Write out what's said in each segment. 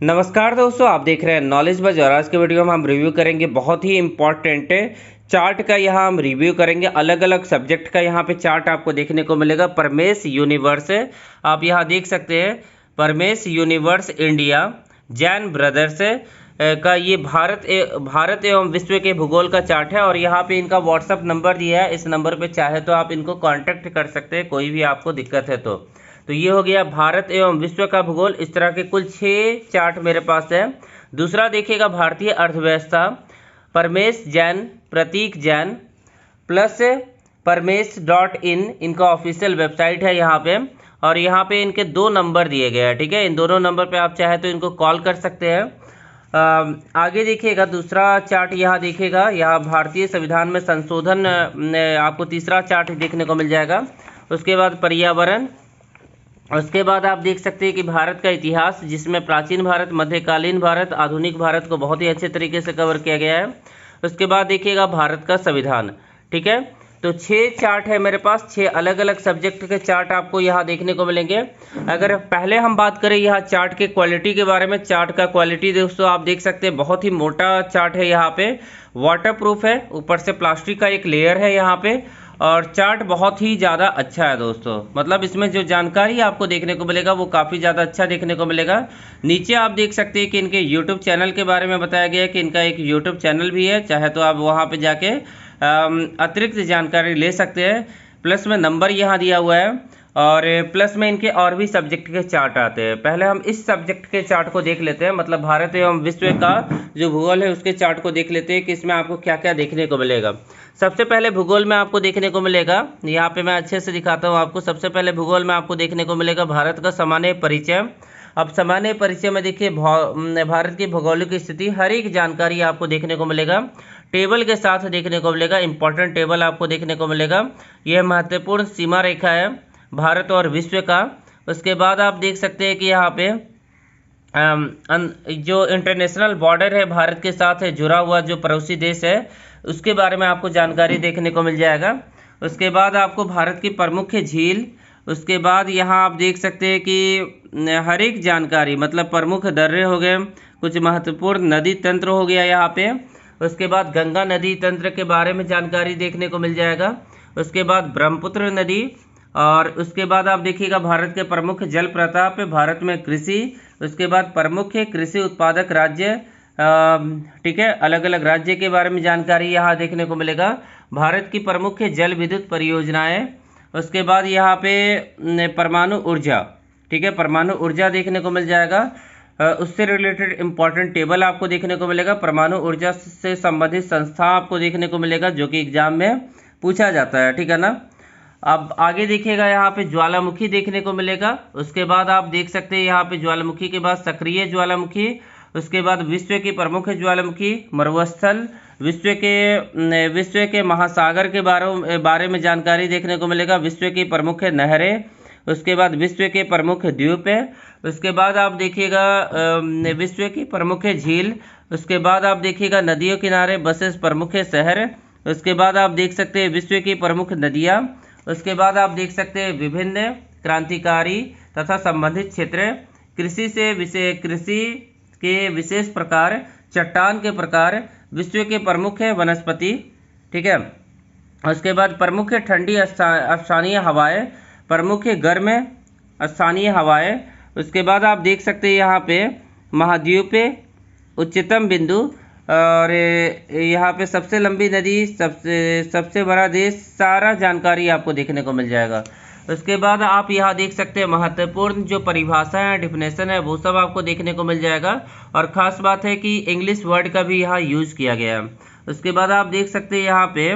नमस्कार दोस्तों, आप देख रहे हैं नॉलेज बज और आज के वीडियो में हम रिव्यू करेंगे बहुत ही इम्पॉर्टेंट चार्ट का। यहाँ हम रिव्यू करेंगे अलग अलग सब्जेक्ट का। यहाँ पे चार्ट आपको देखने को मिलेगा। परमेश यूनिवर्स आप यहाँ देख सकते हैं, Paramesh universe India Jain brothers का ये भारत एवं विश्व के भूगोल का चार्ट है। और यहाँ पे इनका व्हाट्सअप नंबर दिया है, इस नंबर पे चाहे तो आप इनको कांटेक्ट कर सकते हैं, कोई भी आपको दिक्कत है तो ये हो गया भारत एवं विश्व का भूगोल। इस तरह के कुल 6 चार्ट मेरे पास है। दूसरा देखिएगा भारतीय अर्थव्यवस्था, परमेश जैन, प्रतीक जैन प्लस परमेश.in इनका ऑफिशियल वेबसाइट है यहाँ पे। और यहाँ पे इनके 2 नंबर दिए गए हैं, ठीक है। इन दोनों नंबर पे आप चाहे तो इनको कॉल कर सकते हैं। आगे देखिएगा दूसरा चार्ट, यहाँ देखिएगा, यहाँ भारतीय संविधान में संशोधन आपको तीसरा चार्ट देखने को मिल जाएगा। उसके बाद पर्यावरण, उसके बाद आप देख सकते हैं कि भारत का इतिहास, जिसमें प्राचीन भारत, मध्यकालीन भारत, आधुनिक भारत को बहुत ही अच्छे तरीके से कवर किया गया है। उसके बाद देखिएगा भारत का संविधान, ठीक है। तो 6 चार्ट है मेरे पास, 6 अलग अलग सब्जेक्ट के चार्ट आपको यहाँ देखने को मिलेंगे। अगर पहले हम बात करें यहाँ चार्ट के क्वालिटी के बारे में, चार्ट का क्वालिटी दोस्तों आप देख सकते हैं, बहुत ही मोटा चार्ट है। यहाँ पे वाटर प्रूफ है, ऊपर से प्लास्टिक का एक लेयर है यहाँ पे। और चार्ट बहुत ही ज़्यादा अच्छा है दोस्तों, मतलब इसमें जो जानकारी आपको देखने को मिलेगा वो काफ़ी ज़्यादा अच्छा देखने को मिलेगा। नीचे आप देख सकते हैं कि इनके यूट्यूब चैनल के बारे में बताया गया है कि इनका एक यूट्यूब चैनल भी है, चाहे तो आप वहाँ पे जाके अतिरिक्त जानकारी ले सकते हैं। प्लस में नंबर यहाँ दिया हुआ है और प्लस में इनके और भी सब्जेक्ट के चार्ट आते हैं। पहले हम इस सब्जेक्ट के चार्ट को देख लेते हैं, मतलब भारत एवं विश्व का जो भूगोल है उसके चार्ट को देख लेते हैं कि इसमें आपको क्या क्या देखने को मिलेगा। सबसे पहले भूगोल में आपको देखने को मिलेगा, यहाँ पे मैं अच्छे से दिखाता हूँ आपको। सबसे पहले भूगोल में आपको देखने को मिलेगा भारत का सामान्य परिचय। अब सामान्य परिचय में देखिए भारत की भौगोलिक स्थिति, हर एक जानकारी आपको देखने को मिलेगा, टेबल के साथ देखने को मिलेगा। इंपॉर्टेंट टेबल आपको देखने को मिलेगा। यह महत्वपूर्ण सीमा रेखा है भारत और विश्व का। उसके बाद आप देख सकते हैं कि यहाँ पे जो इंटरनेशनल बॉर्डर है भारत के साथ है जुड़ा हुआ, जो पड़ोसी देश है उसके बारे में आपको जानकारी देखने को मिल जाएगा। उसके बाद आपको भारत की प्रमुख झील, उसके बाद यहाँ आप देख सकते हैं कि हर एक जानकारी, मतलब प्रमुख दर्रे हो गए, कुछ महत्वपूर्ण नदी तंत्र हो गया यहाँ पे। उसके बाद गंगा नदी तंत्र के बारे में जानकारी देखने को मिल जाएगा। उसके बाद ब्रह्मपुत्र नदी, और उसके बाद आप देखिएगा भारत के प्रमुख जल प्रताप, भारत में कृषि, उसके बाद प्रमुख कृषि उत्पादक राज्य, ठीक है, अलग अलग राज्य के बारे में जानकारी यहाँ देखने को मिलेगा। भारत की प्रमुख जल विद्युत परियोजनाएं, उसके बाद यहाँ पे परमाणु ऊर्जा, ठीक है, परमाणु ऊर्जा देखने को मिल जाएगा। उससे रिलेटेड इंपॉर्टेंट टेबल आपको देखने को मिलेगा। परमाणु ऊर्जा से संबंधित संस्था आपको देखने को मिलेगा, जो कि एग्जाम में पूछा जाता है, ठीक है ना। अब आगे देखिएगा यहाँ पे ज्वालामुखी देखने को मिलेगा। उसके बाद आप देख सकते हैं यहाँ पे ज्वालामुखी के बाद सक्रिय ज्वालामुखी, उसके बाद विश्व की प्रमुख ज्वालामुखी, मरुस्थल, विश्व के महासागर के बारे में जानकारी देखने को मिलेगा। विश्व की प्रमुख नहरें, उसके बाद विश्व के प्रमुख द्वीप है, उसके बाद आप देखिएगा विश्व की प्रमुख झील, उसके बाद आप देखिएगा नदियों किनारे बसे प्रमुख शहर, उसके बाद आप देख सकते हैं विश्व की प्रमुख नदियाँ, उसके बाद आप देख सकते हैं विभिन्न क्रांतिकारी तथा संबंधित क्षेत्र, कृषि के विशेष प्रकार, चट्टान के प्रकार, विश्व के प्रमुख वनस्पति, ठीक है। उसके बाद प्रमुख ठंडी स्थानीय हवाएं, प्रमुख गर्म स्थानीय हवाएं, उसके बाद आप देख सकते हैं यहाँ पे महाद्वीप, उच्चतम बिंदु, और यहाँ पे सबसे लंबी नदी, सबसे बड़ा देश, सारा जानकारी आपको देखने को मिल जाएगा। उसके बाद आप यहाँ देख सकते हैं महत्वपूर्ण जो परिभाषा है, डिफिनेशन है, वो सब आपको देखने को मिल जाएगा। और ख़ास बात है कि इंग्लिश वर्ड का भी यहाँ यूज़ किया गया है। उसके बाद आप देख सकते हैं यहाँ पे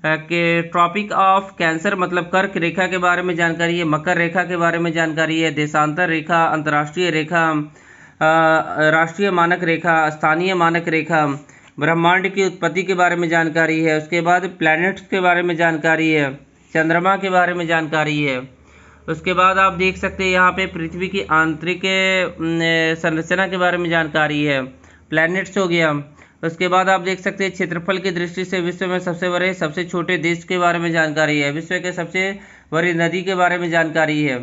कि ट्रॉपिक ऑफ कैंसर, मतलब कर्क रेखा के बारे में जानकारी है, मकर रेखा के बारे में जानकारी है, देशांतर रेखा, अंतर्राष्ट्रीय रेखा, राष्ट्रीय मानक रेखा, स्थानीय मानक रेखा, ब्रह्मांड की उत्पत्ति के बारे में जानकारी है। उसके बाद प्लैनेट्स के बारे में जानकारी है, चंद्रमा के बारे में जानकारी है। उसके बाद आप देख सकते हैं यहाँ पे पृथ्वी की आंतरिक संरचना के बारे में जानकारी है, प्लैनेट्स हो गया। उसके बाद आप देख सकते हैं क्षेत्रफल की दृष्टि से विश्व में सबसे बड़े सबसे छोटे देश के बारे में जानकारी है, विश्व के सबसे बड़ी नदी के बारे में जानकारी है।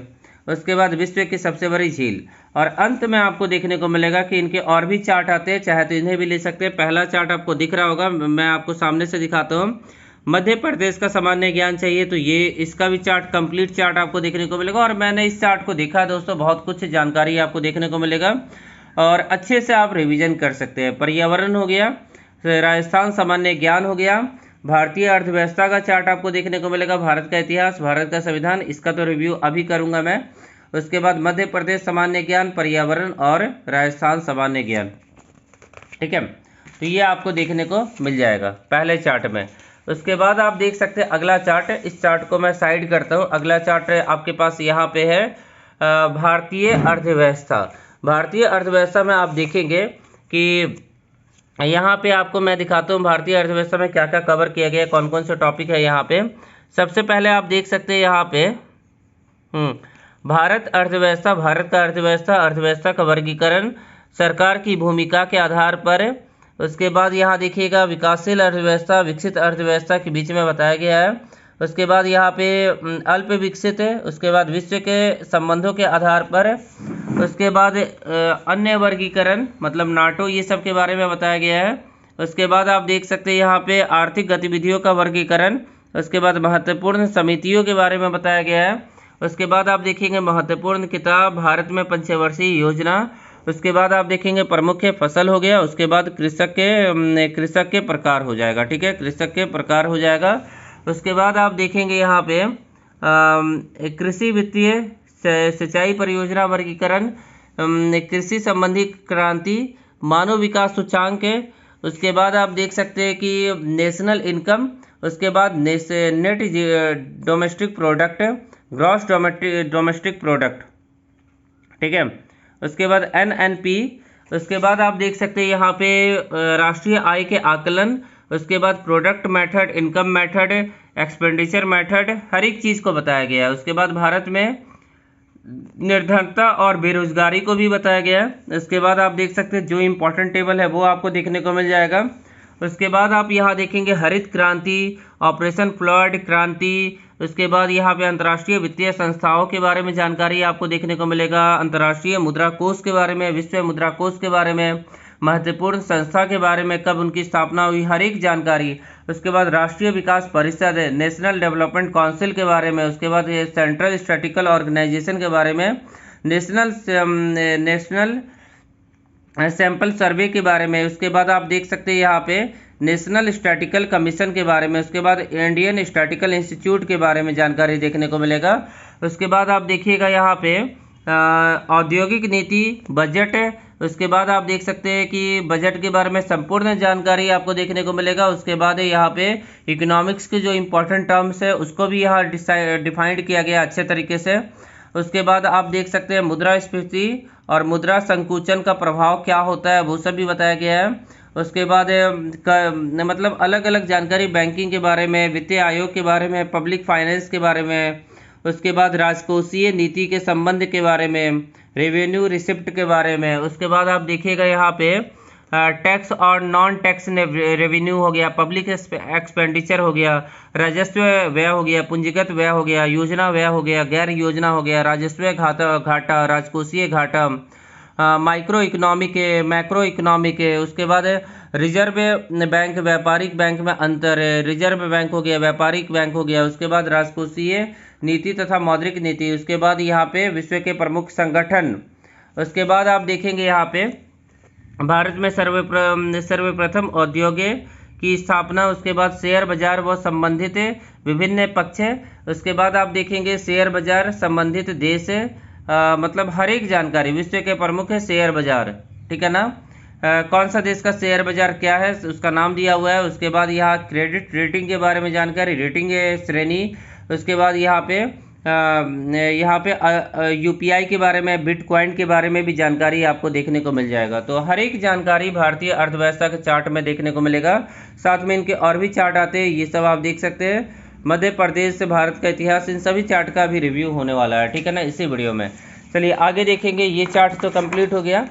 उसके बाद विश्व की सबसे बड़ी झील, और अंत में आपको देखने को मिलेगा कि इनके और भी चार्ट आते हैं, चाहे तो इन्हें भी ले सकते हैं। पहला चार्ट आपको दिख रहा होगा, मैं आपको सामने से दिखाता हूँ। मध्य प्रदेश का सामान्य ज्ञान चाहिए तो ये इसका भी चार्ट, कंप्लीट चार्ट आपको देखने को मिलेगा। और मैंने इस चार्ट को देखा दोस्तों, बहुत कुछ जानकारी आपको देखने को मिलेगा और अच्छे से आप रिवीजन कर सकते हैं। पर्यावरण हो गया, राजस्थान सामान्य ज्ञान हो गया, भारतीय अर्थव्यवस्था का चार्ट आपको देखने को मिलेगा, भारत का इतिहास, भारत का संविधान, इसका तो रिव्यू अभी करूंगा मैं। उसके बाद मध्य प्रदेश सामान्य ज्ञान, पर्यावरण और राजस्थान सामान्य ज्ञान, ठीक है। तो ये आपको देखने को मिल जाएगा पहले चार्ट में। उसके बाद आप देख सकते हैं अगला चार्ट, इस चार्ट को मैं साइड करता हूँ। अगला चार्ट आपके पास यहाँ पे है भारतीय अर्थव्यवस्था। भारतीय अर्थव्यवस्था में आप देखेंगे कि यहाँ पे आपको मैं दिखाता हूँ भारतीय अर्थव्यवस्था में क्या क्या कवर किया गया है, कौन कौन से टॉपिक है यहाँ पे। सबसे पहले आप देख सकते हैं यहाँ पे भारत अर्थव्यवस्था, भारत का अर्थव्यवस्था, अर्थव्यवस्था का वर्गीकरण, सरकार की भूमिका के आधार पर। उसके बाद यहाँ देखिएगा विकासशील अर्थव्यवस्था, विकसित अर्थव्यवस्था के बीच में बताया गया है। उसके बाद यहाँ पे अल्प विकसित है। उसके बाद विश्व के संबंधों के आधार पर। उसके बाद अन्य वर्गीकरण मतलब नाटो, ये सब के बारे में बताया गया है। उसके बाद आप देख सकते हैं यहाँ पे आर्थिक गतिविधियों का वर्गीकरण। उसके बाद महत्वपूर्ण समितियों के बारे में बताया गया है। उसके बाद आप देखेंगे महत्वपूर्ण किताब, भारत में पंचवर्षीय योजना। उसके बाद आप देखेंगे प्रमुख फसल हो गया। उसके बाद कृषक के प्रकार हो जाएगा, ठीक है, कृषक के प्रकार हो जाएगा। उसके बाद आप देखेंगे यहाँ पे कृषि वित्तीय सिंचाई परियोजना वर्गीकरण, कृषि संबंधी क्रांति, मानव विकास सूचांक। उसके बाद आप देख सकते हैं कि नेशनल इनकम। उसके बाद net domestic product, gross domestic product, ठीक है। उसके बाद NNP। उसके बाद आप देख सकते हैं यहाँ पे राष्ट्रीय आय के आकलन। उसके बाद product method, income method, expenditure method, हर एक चीज़ को बताया गया है। उसके बाद भारत में निर्धनता और बेरोजगारी को भी बताया गया है। उसके बाद आप देख सकते हैं जो इम्पोर्टेंट टेबल है वो आपको देखने को मिल जाएगा। उसके बाद आप यहाँ देखेंगे हरित क्रांति, ऑपरेशन फ्लड क्रांति। उसके बाद यहाँ पे अंतर्राष्ट्रीय वित्तीय संस्थाओं के बारे में जानकारी आपको देखने को मिलेगा, अंतर्राष्ट्रीय मुद्रा कोष के बारे में, विश्व मुद्रा कोष के बारे में, महत्वपूर्ण संस्था के बारे में, कब उनकी स्थापना हुई, हर एक जानकारी। उसके बाद राष्ट्रीय विकास परिषद, नेशनल डेवलपमेंट काउंसिल के बारे में। उसके बाद ये सेंट्रल स्टैटिस्टिकल ऑर्गेनाइजेशन के बारे में, नेशनल सैंपल सर्वे के बारे में। उसके बाद आप देख सकते हैं यहाँ पे नेशनल स्टैटिकल कमीशन के बारे में। उसके बाद इंडियन स्टैटिकल इंस्टीट्यूट के बारे में जानकारी देखने को मिलेगा। उसके बाद आप देखिएगा यहाँ पे औद्योगिक नीति, बजट। उसके बाद आप देख सकते हैं कि बजट के बारे में संपूर्ण जानकारी आपको देखने को मिलेगा। उसके बाद यहाँ पे इकोनॉमिक्स के जो इम्पोर्टेंट टर्म्स है उसको भी यहाँ डिफाइंड किया गया अच्छे तरीके से। उसके बाद आप देख सकते हैं मुद्रास्फीति और मुद्रा संकुचन का प्रभाव क्या होता है वो सब भी बताया गया है। उसके बाद मतलब अलग अलग जानकारी बैंकिंग के बारे में, वित्तीय आयोग के बारे में, पब्लिक फाइनेंस के बारे में। उसके बाद राजकोषीय नीति के संबंध के बारे में, रेवेन्यू रिसिप्ट के बारे में। उसके बाद आप देखिएगा यहाँ पे टैक्स और नॉन टैक्स रेवेन्यू हो गया, पब्लिक एक्सपेंडिचर हो गया, राजस्व व्यय हो गया, पूंजीगत व्यय हो गया, योजना व्यय हो गया, गैर योजना हो गया, राजस्व घाटा, राजकोषीय घाटा, माइक्रो इकोनॉमिक, मैक्रो इकोनॉमिक। उसके बाद रिजर्व बैंक, व्यापारिक बैंक में अंतर है, रिजर्व बैंक हो गया, व्यापारिक बैंक हो गया। उसके बाद राजकोषीय नीति तथा मौद्रिक नीति। उसके बाद यहाँ पे विश्व के प्रमुख संगठन। उसके बाद आप देखेंगे यहाँ पे भारत में सर्वप्रथम उद्योग की स्थापना। उसके बाद शेयर बाजार व संबंधित विभिन्न पक्ष। उसके बाद आप देखेंगे शेयर बाजार, संबंधित देश, मतलब हर एक जानकारी, विश्व के प्रमुख है शेयर बाजार, ठीक है ना। कौन सा देश का शेयर बाजार क्या है उसका नाम दिया हुआ है। उसके बाद यहाँ क्रेडिट रेटिंग के बारे में जानकारी, रेटिंग श्रेणी। उसके बाद यहाँ पे UPI के बारे में, बिटकॉइन के बारे में भी जानकारी आपको देखने को मिल जाएगा। तो हर एक जानकारी भारतीय अर्थव्यवस्था के चार्ट में देखने को मिलेगा। साथ में इनके और भी चार्ट आते हैं, ये सब आप देख सकते हैं। मध्य प्रदेश से भारत का इतिहास, इन सभी चार्ट का भी रिव्यू होने वाला है, ठीक है ना, इसी वीडियो में। चलिए आगे देखेंगे। ये चार्ट तो कंप्लीट हो गया।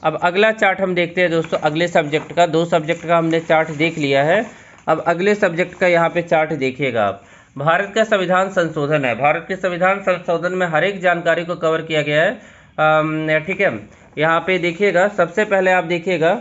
अब अगला चार्ट हम देखते हैं दोस्तों, अगले सब्जेक्ट का। 2 सब्जेक्ट का हमने चार्ट देख लिया है, अब अगले सब्जेक्ट का यहाँ पे चार्ट देखिएगा आप। भारत का संविधान संशोधन है। भारत के संविधान संशोधन में हर एक जानकारी को कवर किया गया है। ठीक है, यहाँ पे देखिएगा, सबसे पहले आप देखिएगा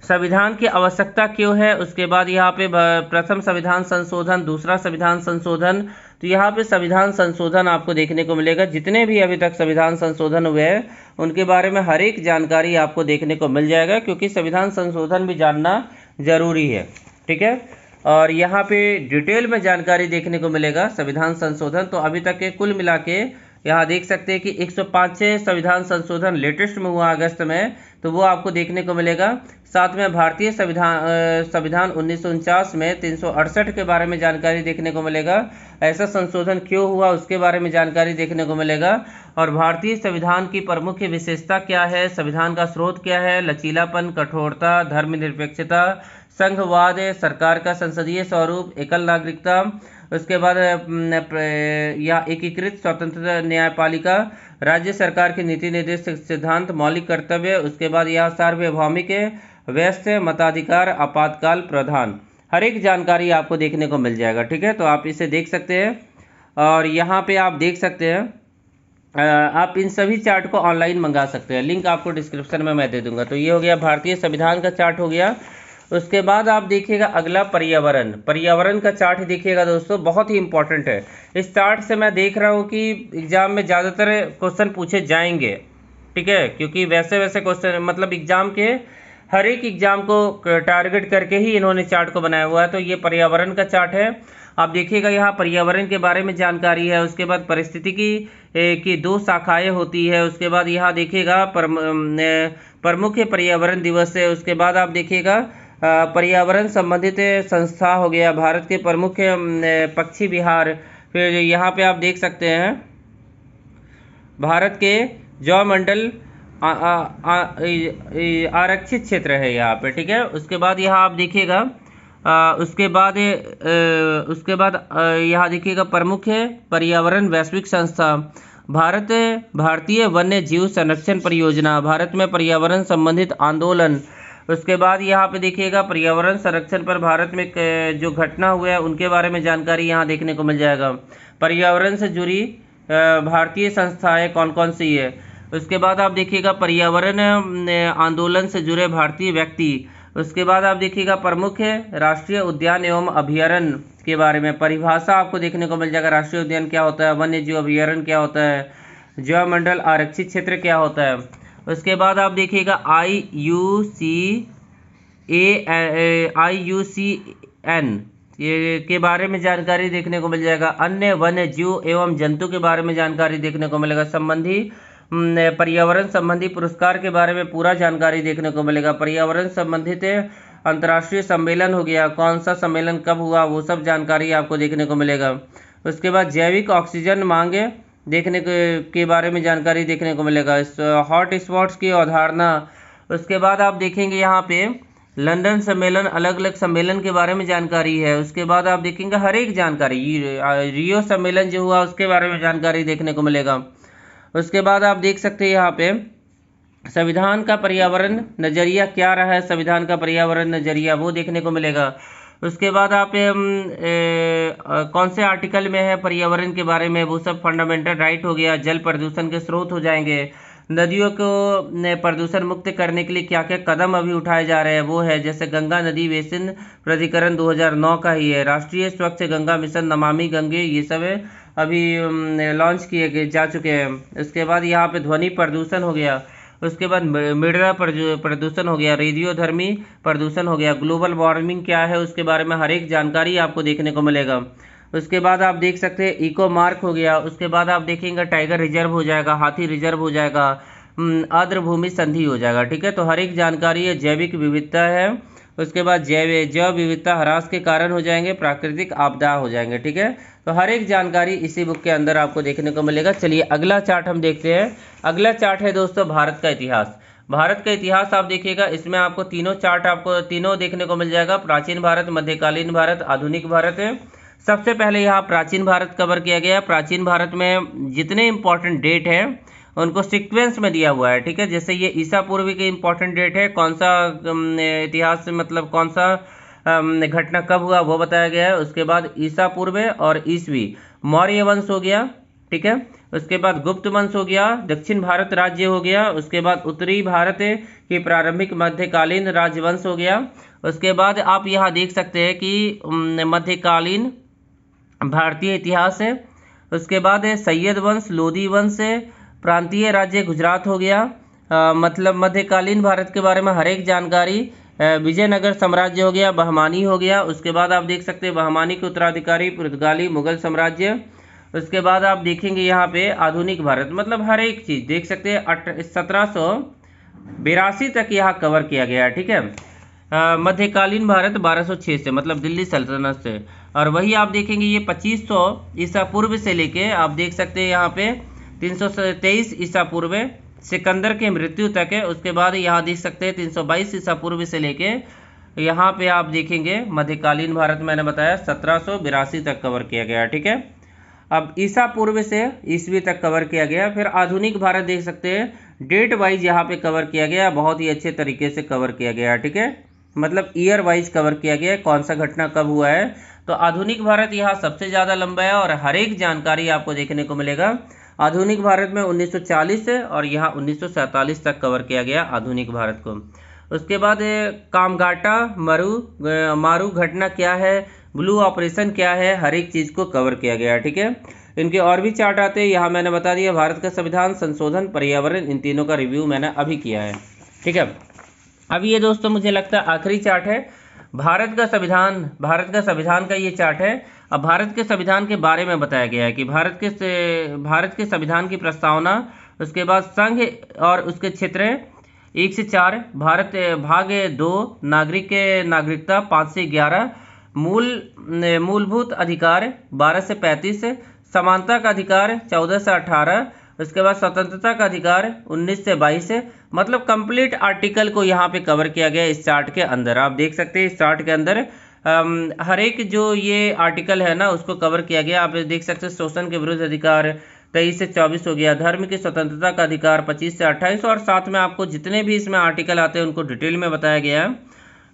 संविधान की आवश्यकता क्यों है, उसके बाद यहाँ पे प्रथम संविधान संशोधन, दूसरा संविधान संशोधन। तो यहाँ पे संविधान संशोधन आपको देखने को मिलेगा, जितने भी अभी तक संविधान संशोधन हुए हैं उनके बारे में हर एक जानकारी आपको देखने को मिल जाएगा, क्योंकि संविधान संशोधन भी जानना जरूरी है। ठीक है, और यहाँ पे डिटेल में जानकारी देखने को मिलेगा संविधान संशोधन। तो अभी तक के कुल मिला के यहाँ देख सकते हैं कि 105 संविधान संशोधन लेटेस्ट में हुआ अगस्त में, तो वो आपको देखने को मिलेगा। साथ में भारतीय संविधान 1949 में 368 के बारे में जानकारी देखने को मिलेगा, ऐसा संशोधन क्यों हुआ उसके बारे में जानकारी देखने को मिलेगा। और भारतीय संविधान की प्रमुख विशेषता क्या है, संविधान का स्रोत क्या है, लचीलापन, कठोरता, धर्मनिरपेक्षता, संघवाद, सरकार का संसदीय स्वरूप, एकल नागरिकता, उसके बाद या एकीकृत स्वतंत्र न्यायपालिका, राज्य सरकार के नीति निर्देश सिद्धांत, मौलिक कर्तव्य, उसके बाद यह सार्वभौमिक व्यस्त मताधिकार, आपातकाल प्रावधान, हर एक जानकारी आपको देखने को मिल जाएगा। ठीक है, तो आप इसे देख सकते हैं, और यहाँ पे आप देख सकते हैं आप इन सभी चार्ट को ऑनलाइन मंगा सकते हैं, लिंक आपको डिस्क्रिप्शन में मैं दे दूंगा। तो ये हो गया भारतीय संविधान का चार्ट हो गया। उसके बाद आप देखिएगा अगला पर्यावरण का चार्ट देखिएगा दोस्तों, बहुत ही इंपॉर्टेंट है। इस चार्ट से मैं देख रहा हूँ कि एग्जाम में ज़्यादातर क्वेश्चन पूछे जाएंगे। ठीक है, क्योंकि वैसे क्वेश्चन मतलब एग्जाम के हर एक एग्जाम को टारगेट करके ही इन्होंने चार्ट को बनाया हुआ है। तो ये पर्यावरण का चार्ट है। आप देखिएगा यहाँ पर्यावरण के बारे में जानकारी है, उसके बाद परिस्थितिकी की 2 शाखाएं होती है, उसके बाद यहाँ देखिएगा प्रमुख पर्यावरण दिवस है, उसके बाद आप देखिएगा पर्यावरण संबंधित संस्था हो गया, भारत के प्रमुख पक्षी विहार, फिर यहाँ पे आप देख सकते हैं भारत के जैव मंडल आरक्षित क्षेत्र है यहाँ पे। ठीक है, उसके बाद यहाँ आप देखिएगा उसके बाद यहाँ देखिएगा प्रमुख पर्यावरण वैश्विक संस्था, भारतीय वन्य जीव संरक्षण परियोजना, भारत में पर्यावरण संबंधित आंदोलन। उसके बाद यहाँ पे देखिएगा पर्यावरण संरक्षण पर भारत में जो घटना हुआ है उनके बारे में जानकारी यहाँ देखने को मिल जाएगा। पर्यावरण से जुड़ी भारतीय संस्थाएं कौन कौन सी है। उसके बाद आप देखिएगा पर्यावरण आंदोलन से जुड़े भारतीय व्यक्ति। उसके बाद आप देखिएगा प्रमुख राष्ट्रीय उद्यान एवं अभयारण्य के बारे में परिभाषा आपको देखने को मिल जाएगा। राष्ट्रीय उद्यान क्या होता है, वन्य जीव अभयारण्य क्या होता है, जैव मंडल आरक्षित क्षेत्र क्या होता है। उसके बाद आप देखिएगा IUCN ये के बारे में जानकारी देखने को मिल जाएगा। अन्य वन्य जीव एवं जंतु के बारे में जानकारी देखने को मिलेगा। पर्यावरण संबंधी पुरस्कार के बारे में पूरा जानकारी देखने को मिलेगा। पर्यावरण संबंधित अंतर्राष्ट्रीय सम्मेलन हो गया, कौन सा सम्मेलन कब हुआ, वो सब जानकारी आपको देखने को मिलेगा। उसके बाद जैविक ऑक्सीजन मांग देखने के बारे में जानकारी देखने को मिलेगा। हॉट स्पॉट्स की अवधारणा। उसके बाद आप देखेंगे यहाँ पे लंदन सम्मेलन, अलग अलग सम्मेलन के बारे में जानकारी है। उसके बाद आप देखेंगे हर एक जानकारी, रियो सम्मेलन जो हुआ उसके बारे में जानकारी देखने को मिलेगा। उसके बाद आप देख सकते हैं यहाँ पे संविधान का पर्यावरण नजरिया क्या रहा है, संविधान का पर्यावरण नजरिया वो देखने को मिलेगा। उसके बाद आप कौन से आर्टिकल में है पर्यावरण के बारे में, वो सब फंडामेंटल राइट हो गया। जल प्रदूषण के स्रोत हो जाएंगे। नदियों को प्रदूषण मुक्त करने के लिए क्या क्या कदम अभी उठाए जा रहे हैं वो है, जैसे गंगा नदी बेसिन प्राधिकरण 2009 का ही है। राष्ट्रीय स्वच्छ गंगा मिशन, नमामि गंगे, ये सब अभी लॉन्च किए जा चुके हैं। उसके बाद यहाँ पे ध्वनि प्रदूषण हो गया। उसके बाद मृदा प्रदूषण हो गया, रेडियोधर्मी प्रदूषण हो गया। ग्लोबल वार्मिंग क्या है उसके बारे में हर एक जानकारी आपको देखने को मिलेगा। उसके बाद आप देख सकते हैं इको मार्क हो गया। उसके बाद आप देखेंगे टाइगर रिजर्व हो जाएगा, हाथी रिजर्व हो जाएगा, आर्द्र भूमि संधि हो जाएगा। ठीक है, तो हर एक जानकारी है। जैविक विविधता है। उसके बाद जैव विविधता ह्रास के कारण हो जाएंगे, प्राकृतिक आपदा हो जाएंगे। ठीक है, तो हर एक जानकारी इसी बुक के अंदर आपको देखने को मिलेगा। चलिए अगला चार्ट हम देखते हैं। अगला चार्ट है दोस्तों भारत का इतिहास। भारत का इतिहास आप देखिएगा, इसमें आपको तीनों चार्ट आपको तीनों देखने को मिल जाएगा। प्राचीन भारत, मध्यकालीन भारत, आधुनिक भारत है। सबसे पहले यहाँ प्राचीन भारत कवर किया गया। प्राचीन भारत में जितने इंपॉर्टेंट डेट है उनको सीक्वेंस में दिया हुआ है। ठीक है, जैसे ये ईसा पूर्व की इंपॉर्टेंट डेट है, कौन सा इतिहास मतलब कौन सा घटना कब हुआ वो बताया गया है। उसके बाद ईसा पूर्व और ईसवी, मौर्य वंश हो गया। ठीक है, उसके बाद गुप्त वंश हो गया, दक्षिण भारत राज्य हो गया, उसके बाद उत्तरी भारत की प्रारंभिक मध्यकालीन राजवंश हो गया। उसके बाद आप यहाँ देख सकते हैं कि मध्यकालीन भारतीय इतिहास है। उसके बाद है सैयद वंश, लोधी वंश है, प्रांतीय राज्य गुजरात हो गया। मतलब मध्यकालीन भारत के बारे में हर एक जानकारी। विजयनगर साम्राज्य हो गया, बहमानी हो गया। उसके बाद आप देख सकते हैं बहमानी के उत्तराधिकारी पुर्तगाली मुगल साम्राज्य। उसके बाद आप देखेंगे यहाँ पे आधुनिक भारत, मतलब हर एक चीज़ देख सकते हैं। 1782 तक यहाँ कवर किया गया है, ठीक है। मध्यकालीन भारत 1206 से, मतलब दिल्ली सल्तनत से। और वही आप देखेंगे ये 2500 ईसा पूर्व से लेके आप देख सकते हैं यहाँ पे 323 ईसा पूर्व सिकंदर के मृत्यु तक है। उसके बाद यहाँ देख सकते हैं 322 ईसा पूर्व से लेके यहाँ पे आप देखेंगे मध्यकालीन भारत मैंने बताया 1782 तक कवर किया गया, ठीक है। अब ईसा पूर्व से ईस्वी तक कवर किया गया। फिर आधुनिक भारत देख सकते हैं डेट वाइज यहाँ पे कवर किया गया, बहुत ही अच्छे तरीके से कवर किया गया, ठीक है। मतलब ईयर वाइज कवर किया गया, कौन सा घटना कब हुआ है। तो आधुनिक भारत यहाँ सबसे ज़्यादा लंबा है और हर एक जानकारी आपको देखने को मिलेगा। आधुनिक भारत में 1940 है और यहाँ 1947 तक कवर किया गया आधुनिक भारत को। उसके बाद कामगाटा मारू घटना क्या है, ब्लू ऑपरेशन क्या है, हर एक चीज़ को कवर किया गया, ठीक है। इनके और भी चार्ट आते हैं, यहाँ मैंने बता दिया। भारत का संविधान, संशोधन, पर्यावरण, इन तीनों का रिव्यू मैंने अभी किया है, ठीक है। अब ये दोस्तों मुझे लगता है आखिरी चार्ट है भारत का संविधान का ये चार्ट है। अब भारत के संविधान के बारे में बताया गया है कि भारत के संविधान की प्रस्तावना, उसके बाद संघ और उसके क्षेत्र 1 से 4, भारत भाग 2, नागरिकता 5 से 11, मूलभूत अधिकार 12 से 35, समानता का अधिकार 14 से 18, उसके बाद स्वतंत्रता का अधिकार 19 से 22 है। मतलब कंप्लीट आर्टिकल को यहाँ पे कवर किया गया इस चार्ट के अंदर। आप देख सकते हैं इस चार्ट के अंदर हर एक जो ये आर्टिकल है ना उसको कवर किया गया। आप देख सकते हैं शोषण के विरुद्ध अधिकार 23 से 24 हो गया, धर्म की स्वतंत्रता का अधिकार 25 से 28, और साथ में आपको जितने भी इसमें आर्टिकल आते हैं उनको डिटेल में बताया गया है।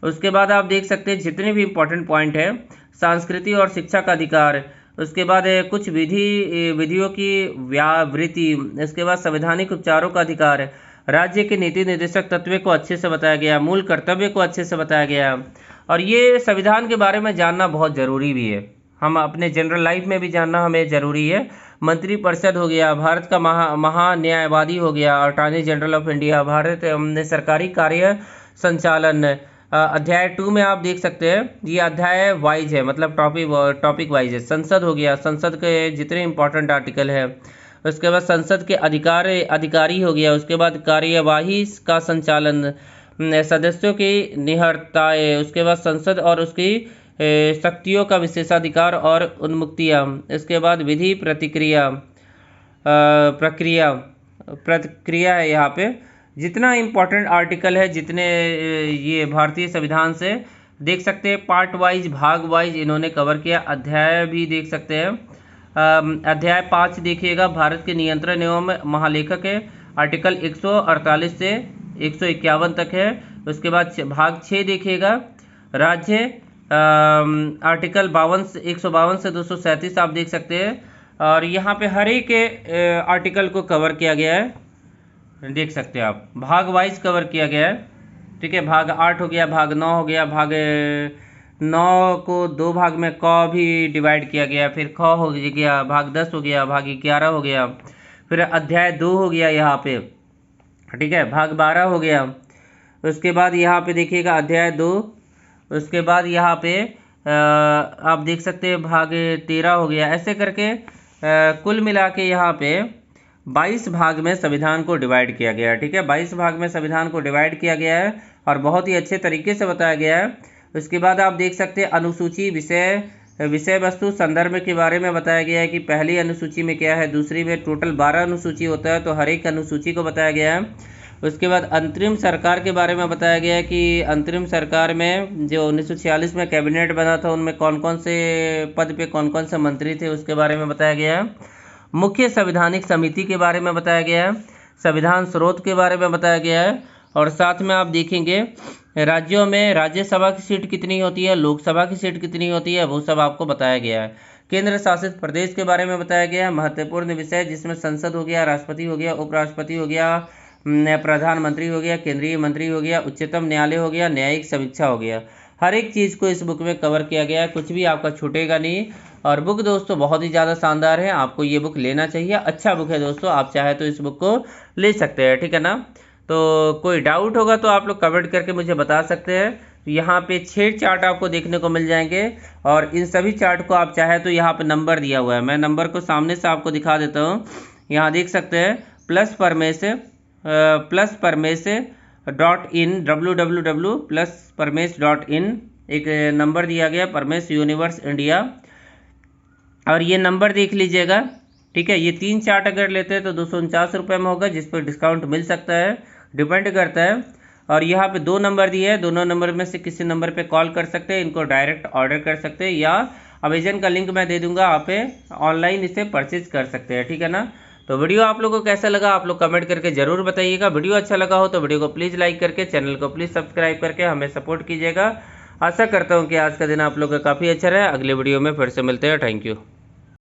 उसके बाद आप देख सकते हैं जितने भी इंपॉर्टेंट पॉइंट है, संस्कृति और शिक्षा का अधिकार, उसके बाद कुछ विधियों की व्यावृत्ति, इसके बाद संवैधानिक उपचारों का अधिकार, राज्य के नीति निर्देशक तत्व को अच्छे से बताया गया, मूल कर्तव्य को अच्छे से बताया गया। और ये संविधान के बारे में जानना बहुत ज़रूरी भी है, हम अपने जनरल लाइफ में भी जानना हमें ज़रूरी है। मंत्रिपरिषद हो गया, भारत का महान्यायवादी हो गया, attorney general of India, Bharat सरकारी कार्य संचालन। अध्याय 2 में आप देख सकते हैं ये अध्याय वाइज है, मतलब टॉपिक वाइज है। संसद हो गया, संसद के जितने इंपॉर्टेंट आर्टिकल है। उसके बाद संसद के अधिकारी हो गया। उसके बाद कार्यवाही का संचालन, सदस्यों की निहरताएँ, उसके बाद संसद और उसकी शक्तियों का विशेषाधिकार और उन्मुक्तियाँ। इसके बाद विधि प्रक्रिया है। यहाँ पे जितना इम्पोर्टेंट आर्टिकल है, जितने ये भारतीय संविधान से देख सकते हैं पार्ट वाइज, भाग वाइज इन्होंने कवर किया। अध्याय भी देख सकते हैं। अध्याय 5 देखिएगा, भारत के नियंत्रण एवं महालेखक है, आर्टिकल 148 से 151 तक है। उसके बाद भाग 6 देखिएगा, राज्य, आर्टिकल 152 से 237 आप देख सकते हैं। और यहाँ पे हर एक आर्टिकल को कवर किया गया है, देख सकते हैं आप, भाग वाइज कवर किया गया है, ठीक है। भाग 8 हो गया, भाग 9 हो गया, भाग 9 को 2 भाग में क भी डिवाइड किया गया, फिर ख हो गया, भाग 10 हो गया, भाग 11 हो गया, फिर अध्याय 2 हो गया यहाँ पे, ठीक है, भाग 12 हो गया। उसके बाद यहाँ पे देखिएगा अध्याय 2। उसके बाद यहाँ पे आप देख सकते हैं भाग 13 हो गया। ऐसे करके कुल मिला के यहाँ पे 22 भाग में संविधान को डिवाइड किया गया है, ठीक है। 22 भाग में संविधान को डिवाइड किया गया है और बहुत ही अच्छे तरीके से बताया गया है। उसके बाद आप देख सकते हैं अनुसूची, विषय वस्तु, संदर्भ के बारे में बताया गया है कि पहली अनुसूची में क्या है, दूसरी में टोटल 12 अनुसूची होता है, तो हर एक अनुसूची को बताया गया है। उसके बाद अंतरिम सरकार के बारे में बताया गया है कि अंतरिम सरकार में जो 1946 में कैबिनेट बना था उनमें कौन कौन से पद पे कौन कौन से मंत्री थे उसके बारे में बताया गया है। मुख्य संवैधानिक समिति के बारे में बताया गया है, संविधान स्रोत के बारे में बताया गया है, और साथ में आप देखेंगे राज्यों में राज्यसभा की सीट कितनी होती है, लोकसभा की सीट कितनी होती है, वो सब आपको बताया गया है। केंद्र शासित प्रदेश के बारे में बताया गया है। महत्वपूर्ण विषय जिसमें संसद हो गया, राष्ट्रपति हो गया, उपराष्ट्रपति हो गया, प्रधानमंत्री हो गया, केंद्रीय मंत्री हो गया, उच्चतम न्यायालय हो गया, न्यायिक समीक्षा हो गया। हर एक चीज़ को इस बुक में कवर किया गया है, कुछ भी आपका छूटेगा नहीं। और बुक दोस्तों बहुत ही ज़्यादा शानदार है, आपको ये बुक लेना चाहिए। अच्छा बुक है दोस्तों, आप चाहे तो इस बुक को ले सकते हैं, ठीक है ना। तो कोई डाउट होगा तो आप लोग कमेंट करके मुझे बता सकते हैं। यहाँ पे 6 चार्ट आपको देखने को मिल जाएंगे और इन सभी चार्ट को आप चाहे तो यहाँ पे नंबर दिया हुआ है, मैं नंबर को सामने से आपको दिखा देता हूँ। यहाँ देख सकते हैं प्लस परमेश .in www.परमेश.in एक नंबर दिया गया, परमेश यूनिवर्स इंडिया। और ये नंबर देख लीजिएगा, ठीक है। ये 3 चार्ट अगर लेते हैं तो 249 रुपये में होगा, जिस पर डिस्काउंट मिल सकता है, डिपेंड करता है। और यहाँ पे 2 नंबर दिए हैं, दोनों नंबर में से किसी नंबर पे कॉल कर सकते हैं, इनको डायरेक्ट ऑर्डर कर सकते हैं, या अमेजन का लिंक मैं दे दूंगा, आप ऑनलाइन इसे परचेज कर सकते हैं, ठीक है ना। तो वीडियो आप लोगों को कैसा लगा आप लोग कमेंट करके जरूर बताइएगा। वीडियो अच्छा लगा हो तो वीडियो को प्लीज़ लाइक करके, चैनल को प्लीज़ सब्सक्राइब करके हमें सपोर्ट कीजिएगा। आशा करता हूँ कि आज का दिन आप लोग का काफ़ी अच्छा रहा। अगले वीडियो में फिर से मिलते हैं। Thank you.